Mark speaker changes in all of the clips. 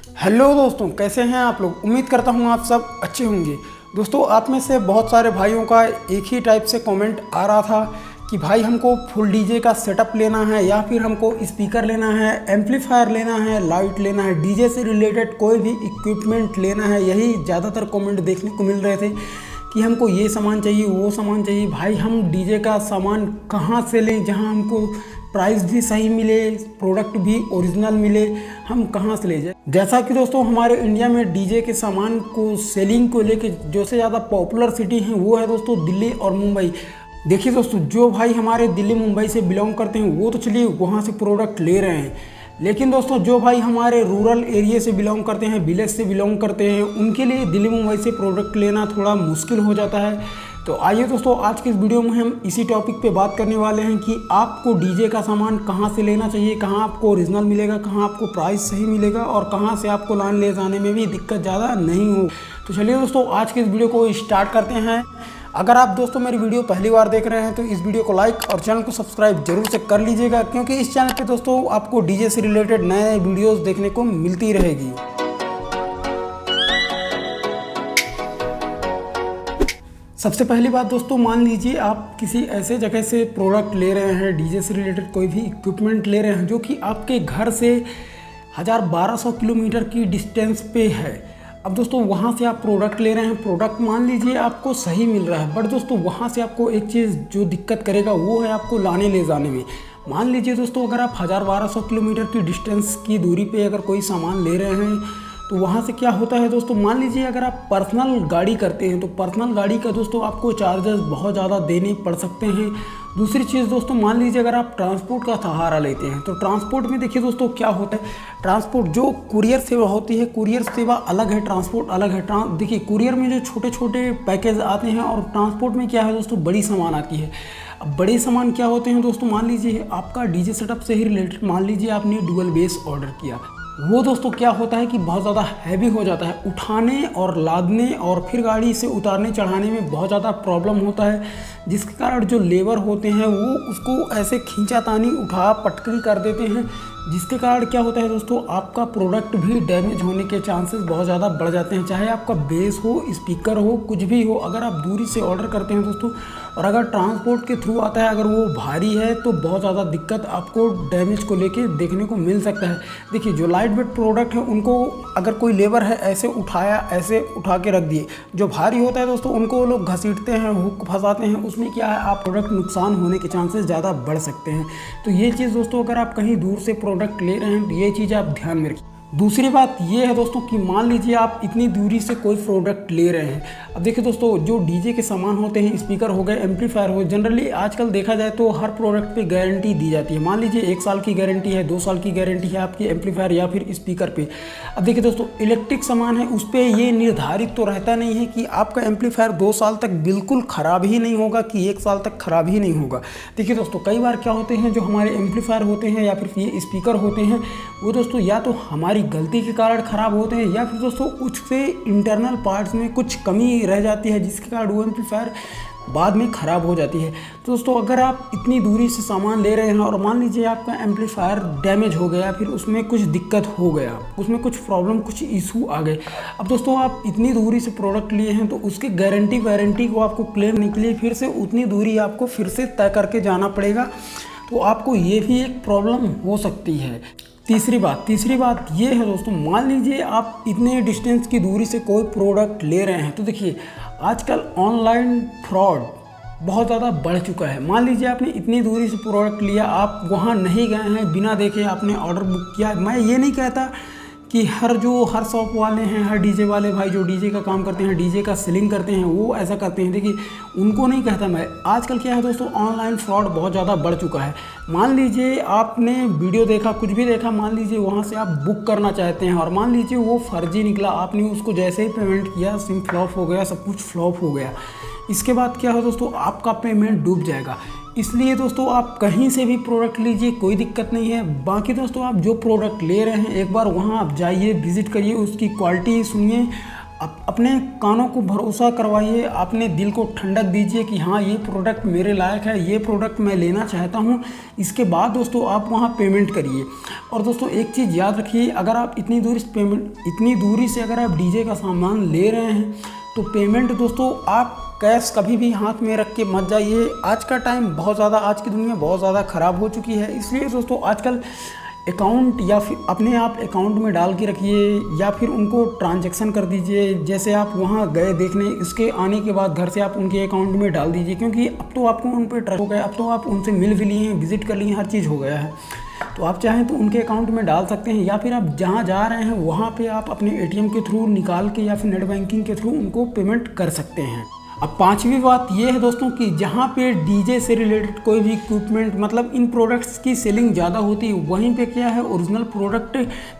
Speaker 1: Hello दोस्तों, कैसे हैं आप लोग। उम्मीद करता हूं आप सब अच्छे होंगे। दोस्तों, आप में से बहुत सारे भाइयों का एक ही टाइप से कमेंट आ रहा था कि भाई हमको फुल डीजे का सेटअप लेना है या फिर हमको स्पीकर लेना है, एम्पलीफायर लेना है, लाइट लेना है, डीजे से रिलेटेड कोई भी इक्विपमेंट लेना है। यही ज़्यादातर कमेंट देखने को मिल रहे थे कि हमको ये सामान चाहिए, वो सामान चाहिए। भाई हम डीजे का सामान कहाँ से लें जहाँ हमको प्राइस भी सही मिले, प्रोडक्ट भी ओरिजिनल मिले, हम कहाँ से ले जाए। जैसा कि दोस्तों हमारे इंडिया में डीजे के सामान को सेलिंग को लेके जो से ज़्यादा पॉपुलर सिटी है वो है दोस्तों दिल्ली और मुंबई। देखिए दोस्तों, जो भाई हमारे दिल्ली मुंबई से बिलोंग करते हैं वो तो चलिए वहाँ से प्रोडक्ट ले रहे हैं, लेकिन दोस्तों जो भाई हमारे रूरल एरिया से बिलोंग करते हैं, विलेज से बिलोंग करते हैं, उनके लिए दिल्ली मुंबई से प्रोडक्ट लेना थोड़ा मुश्किल हो जाता है। तो आइए दोस्तों, आज के इस वीडियो में हम इसी टॉपिक पे बात करने वाले हैं कि आपको डीजे का सामान कहां से लेना चाहिए, कहां आपको ओरिजिनल मिलेगा, कहां आपको प्राइस सही मिलेगा और कहां से आपको लाइन ले जाने में भी दिक्कत ज़्यादा नहीं हो। तो चलिए दोस्तों, आज के इस वीडियो को स्टार्ट करते हैं। अगर आप दोस्तों मेरी वीडियो पहली बार देख रहे हैं तो इस वीडियो को लाइक और चैनल को सब्सक्राइब जरूर से कर लीजिएगा, क्योंकि इस चैनल पे दोस्तों आपको डीजे से रिलेटेड नए वीडियोस देखने को मिलती रहेगी। सबसे पहली बात दोस्तों, मान लीजिए आप किसी ऐसे जगह से प्रोडक्ट ले रहे हैं, डीजे से रिलेटेड कोई भी इक्विपमेंट ले रहे हैं जो कि आपके घर से 1200 किलोमीटर की डिस्टेंस पे है। अब दोस्तों वहाँ से आप प्रोडक्ट ले रहे हैं, प्रोडक्ट मान लीजिए आपको सही मिल रहा है, बट दोस्तों वहाँ से आपको एक चीज़ जो दिक्कत करेगा वो है आपको लाने ले जाने में। मान लीजिए दोस्तों, अगर आप 1200 किलोमीटर की डिस्टेंस की दूरी पे अगर कोई सामान ले रहे हैं तो वहाँ से क्या होता है दोस्तों, मान लीजिए अगर आप पर्सनल गाड़ी करते हैं तो पर्सनल गाड़ी का दोस्तों आपको चार्जेस बहुत ज़्यादा देने पड़ सकते हैं। दूसरी चीज़ दोस्तों, मान लीजिए अगर आप ट्रांसपोर्ट का सहारा लेते हैं तो ट्रांसपोर्ट में देखिए दोस्तों क्या होता है, ट्रांसपोर्ट जो कुरियर सेवा होती है, कुरियर सेवा अलग है, ट्रांसपोर्ट अलग है। देखिए कुरियर में जो छोटे छोटे पैकेज आते हैं और ट्रांसपोर्ट में क्या है दोस्तों, बड़ी सामान आती है। अब बड़े सामान क्या होते हैं दोस्तों, मान लीजिए आपका डीजे सेटअप से ही रिलेटेड, मान लीजिए आपने डुअल बेस ऑर्डर किया, वो दोस्तों क्या होता है कि बहुत ज़्यादा हैवी हो जाता है, उठाने और लादने और फिर गाड़ी से उतारने चढ़ाने में बहुत ज़्यादा प्रॉब्लम होता है, जिसके कारण जो लेबर होते हैं वो उसको ऐसे खींचातानी उठा पटकी कर देते हैं, जिसके कारण क्या होता है दोस्तों, आपका प्रोडक्ट भी डैमेज होने के चांसेस बहुत ज़्यादा बढ़ जाते हैं। चाहे आपका बेस हो, स्पीकर हो, कुछ भी हो, अगर आप दूरी से ऑर्डर करते हैं दोस्तों और अगर ट्रांसपोर्ट के थ्रू आता है, अगर वो भारी है तो बहुत ज़्यादा दिक्कत आपको डैमेज को लेके देखने को मिल सकता है। देखिए जो लाइट वेट प्रोडक्ट है उनको अगर कोई लेबर है ऐसे उठाया, ऐसे उठा के रख दिए, जो भारी होता है दोस्तों उनको वो लोग घसीटते हैं, हुक फंसाते हैं, उसमें क्या है आप प्रोडक्ट नुकसान होने के चांसेस ज़्यादा बढ़ सकते हैं। तो ये चीज़ दोस्तों, अगर आप कहीं दूर से प्रोडक्ट ले रहे हैं तो ये चीज़ आप ध्यान में रखिए। दूसरी बात ये है दोस्तों कि मान लीजिए आप इतनी दूरी से कोई प्रोडक्ट ले रहे हैं। अब देखिए दोस्तों, जो डीजे के सामान होते हैं, स्पीकर हो गए, एम्पलीफायर हो, जनरली आजकल देखा जाए तो हर प्रोडक्ट पे गारंटी दी जाती है। मान लीजिए 1 साल की गारंटी है, 2 साल की गारंटी है आपकी एम्पलीफायर या फिर स्पीकर पे। अब देखिए दोस्तों, इलेक्ट्रिक सामान है उस पर ये निर्धारित तो रहता नहीं है कि आपका एम्पलीफायर 2 साल तक बिल्कुल ख़राब ही नहीं होगा कि 1 साल तक ख़राब ही नहीं होगा। देखिए दोस्तों, कई बार क्या होते हैं, जो हमारे एम्पलीफायर होते हैं या फिर ये स्पीकर होते हैं वो दोस्तों या तो हमारी गलती के कारण ख़राब होते हैं या फिर दोस्तों उससे इंटरनल पार्ट्स में कुछ कमी रह जाती है, जिसके कारण वो एम्पलीफायर बाद में ख़राब हो जाती है। तो दोस्तों अगर आप इतनी दूरी से सामान ले रहे हैं और मान लीजिए आपका एम्पलीफायर डैमेज हो गया, फिर उसमें कुछ दिक्कत हो गया, उसमें कुछ प्रॉब्लम, कुछ इशू आ गए, अब दोस्तों आप इतनी दूरी से प्रोडक्ट लिए हैं तो उसके गारंटी वारंटी को आपको क्लेम करने के लिए फिर से उतनी दूरी आपको फिर से तय करके जाना पड़ेगा। तो आपको ये भी एक प्रॉब्लम हो सकती है। तीसरी बात ये है दोस्तों, मान लीजिए आप इतने डिस्टेंस की दूरी से कोई प्रोडक्ट ले रहे हैं तो देखिए आजकल ऑनलाइन फ्रॉड बहुत ज़्यादा बढ़ चुका है। मान लीजिए आपने इतनी दूरी से प्रोडक्ट लिया, आप वहाँ नहीं गए हैं, बिना देखे आपने ऑर्डर बुक किया। मैं ये नहीं कहता कि हर शॉप वाले हैं, हर डीजे वाले भाई जो डीजे का काम करते हैं, डीजे का सेलिंग करते हैं, वो ऐसा करते हैं, देखिए उनको नहीं कहता मैं। आजकल क्या है दोस्तों, ऑनलाइन फ्रॉड बहुत ज़्यादा बढ़ चुका है। मान लीजिए आपने वीडियो देखा, कुछ भी देखा, मान लीजिए वहाँ से आप बुक करना चाहते हैं और मान लीजिए वो फर्जी निकला, आपने उसको जैसे ही पेमेंट किया सिम फ्लॉप हो गया, सब कुछ फ्लॉप हो गया। इसके बाद क्या है दोस्तों, आपका पेमेंट डूब जाएगा। इसलिए दोस्तों आप कहीं से भी प्रोडक्ट लीजिए, कोई दिक्कत नहीं है। बाकी दोस्तों आप जो प्रोडक्ट ले रहे हैं एक बार वहाँ आप जाइए, विजिट करिए, उसकी क्वालिटी सुनिए, अपने कानों को भरोसा करवाइए, अपने दिल को ठंडक दीजिए कि हाँ ये प्रोडक्ट मेरे लायक है, ये प्रोडक्ट मैं लेना चाहता हूँ। इसके बाद दोस्तों आप वहाँ पेमेंट करिए। और दोस्तों एक चीज़ याद रखिए, अगर आप इतनी दूरी से अगर आप डीजे का सामान ले रहे हैं तो पेमेंट दोस्तों आप कैश कभी भी हाथ में रख के मत जाइए। आज का टाइम बहुत ज़्यादा, आज की दुनिया बहुत ज़्यादा ख़राब हो चुकी है, इसलिए दोस्तों आजकल अकाउंट या फिर अपने आप अकाउंट में डाल के रखिए या फिर उनको ट्रांजैक्शन कर दीजिए। जैसे आप वहाँ गए देखने, इसके आने के बाद घर से आप उनके अकाउंट में डाल दीजिए, क्योंकि अब तो आपको उन पर ट्रस्ट हो गया, अब तो आप उनसे मिल भी लिए हैं, विजिट कर लिए हैं, हर चीज़ हो गया है। तो आप चाहें तो उनके अकाउंट में डाल सकते हैं, या फिर आप जहाँ जा रहे हैं वहाँ पे आप अपने एटीएम के थ्रू निकाल के या फिर नेट बैंकिंग के थ्रू उनको पेमेंट कर सकते हैं। अब पांचवी बात ये है दोस्तों कि जहाँ पे डीजे से रिलेटेड कोई भी इक्विपमेंट मतलब इन प्रोडक्ट्स की सेलिंग ज़्यादा होती है, वहीं पे क्या है ओरिजिनल प्रोडक्ट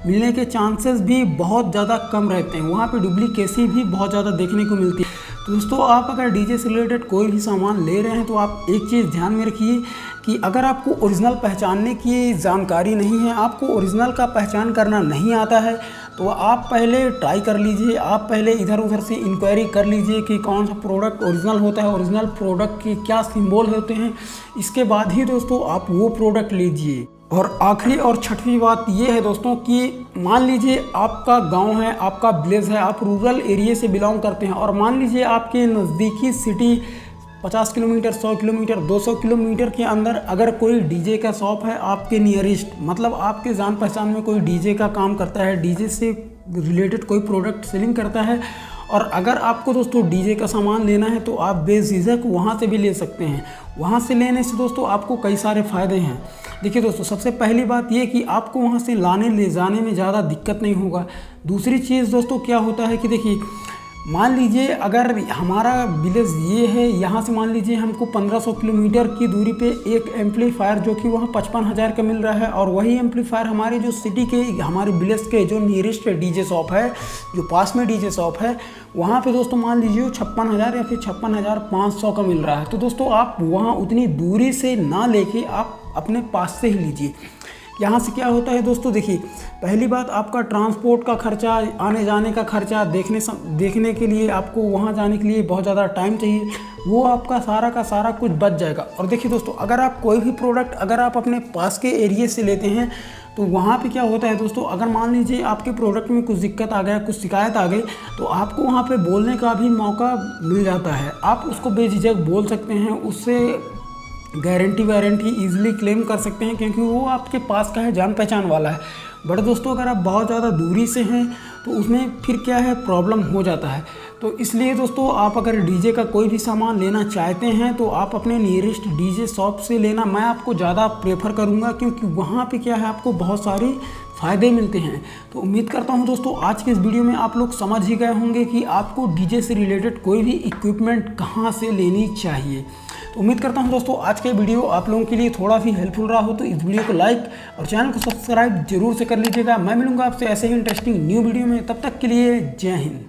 Speaker 1: मिलने के चांसेस भी बहुत ज़्यादा कम रहते हैं, वहाँ पे डुप्लीकेसी भी बहुत ज़्यादा देखने को मिलती है। तो दोस्तों आप अगर डीजे से रिलेटेड कोई भी सामान ले रहे हैं तो आप एक चीज़ ध्यान में रखिए कि अगर आपको ओरिजिनल पहचानने की जानकारी नहीं है, आपको ओरिजिनल का पहचान करना नहीं आता है, तो आप पहले ट्राई कर लीजिए, आप पहले इधर उधर से इंक्वायरी कर लीजिए कि कौन सा प्रोडक्ट ओरिजिनल होता है, ओरिजिनल प्रोडक्ट के क्या सिंबल होते हैं, इसके बाद ही दोस्तों आप वो प्रोडक्ट लीजिए। और आखिरी और छठवीं बात ये है दोस्तों कि मान लीजिए आपका गांव है, आपका विलेज है, आप रूरल एरिया से बिलोंग करते हैं और मान लीजिए आपके नज़दीकी सिटी 50 किलोमीटर, 100 किलोमीटर, 200 किलोमीटर के अंदर अगर कोई डीजे का शॉप है आपके नियरेस्ट, मतलब आपके जान पहचान में कोई डीजे का काम करता है, डीजे से रिलेटेड कोई प्रोडक्ट सेलिंग करता है, और अगर आपको दोस्तों डीजे का सामान लेना है तो आप बेझिझक वहाँ से भी ले सकते हैं। वहाँ से लेने से दोस्तों आपको कई सारे फ़ायदे हैं। देखिए दोस्तों, सबसे पहली बात ये कि आपको वहाँ से लाने ले जाने में ज़्यादा दिक्कत नहीं होगा। दूसरी चीज़ दोस्तों क्या होता है कि देखिए मान लीजिए अगर हमारा विलेज ये है, यहाँ से मान लीजिए हमको 1500 किलोमीटर की दूरी पे एक एम्पलीफायर जो कि वहाँ 55,000 का मिल रहा है, और वही एम्पलीफायर हमारे जो सिटी के, हमारे विलेज के जो नियरेस्ट डीजे शॉप है, जो पास में डीजे शॉप है, वहाँ पे दोस्तों मान लीजिए 56,000 या फिर 56,500 का मिल रहा है। तो दोस्तों आप वहाँ उतनी दूरी से ना लेके आप अपने पास से ही लीजिए। यहाँ से क्या होता है दोस्तों, देखिए पहली बात आपका ट्रांसपोर्ट का खर्चा, आने जाने का खर्चा, देखने के लिए आपको वहाँ जाने के लिए बहुत ज़्यादा टाइम चाहिए, वो आपका सारा का सारा कुछ बच जाएगा। और देखिए दोस्तों, अगर आप कोई भी प्रोडक्ट अगर आप अपने पास के एरिया से लेते हैं तो वहाँ पे क्या होता है दोस्तों, अगर मान लीजिए आपके प्रोडक्ट में कुछ दिक्कत आ गया, कुछ शिकायत आ गई, तो आपको वहाँ पे बोलने का भी मौका मिल जाता है। आप उसको बेझिझक बोल सकते हैं, उससे गारंटी ईजिली क्लेम कर सकते हैं, क्योंकि वो आपके पास का है, जान पहचान वाला है। बट दोस्तों अगर आप बहुत ज़्यादा दूरी से हैं तो उसमें फिर क्या है, प्रॉब्लम हो जाता है। तो इसलिए दोस्तों आप अगर डीजे का कोई भी सामान लेना चाहते हैं तो आप अपने नियरेस्ट डीजे शॉप से लेना मैं आपको ज़्यादा प्रेफर करूँगा, क्योंकि वहाँ पे क्या है आपको बहुत सारी फ़ायदे मिलते हैं। तो उम्मीद करता हूँ दोस्तों आज के इस वीडियो में आप लोग समझ ही गए होंगे कि आपको डीजे से रिलेटेड कोई भी इक्विपमेंट कहाँ से लेनी चाहिए। तो उम्मीद करता हूँ दोस्तों आज के वीडियो आप लोगों के लिए थोड़ा भी हेल्पफुल रहा हो, तो इस वीडियो को लाइक और चैनल को सब्सक्राइब जरूर से कर लीजिएगा। मैं मिलूंगा आपसे ऐसे ही इंटरेस्टिंग न्यू वीडियो में, तब तक के लिए जय हिंद।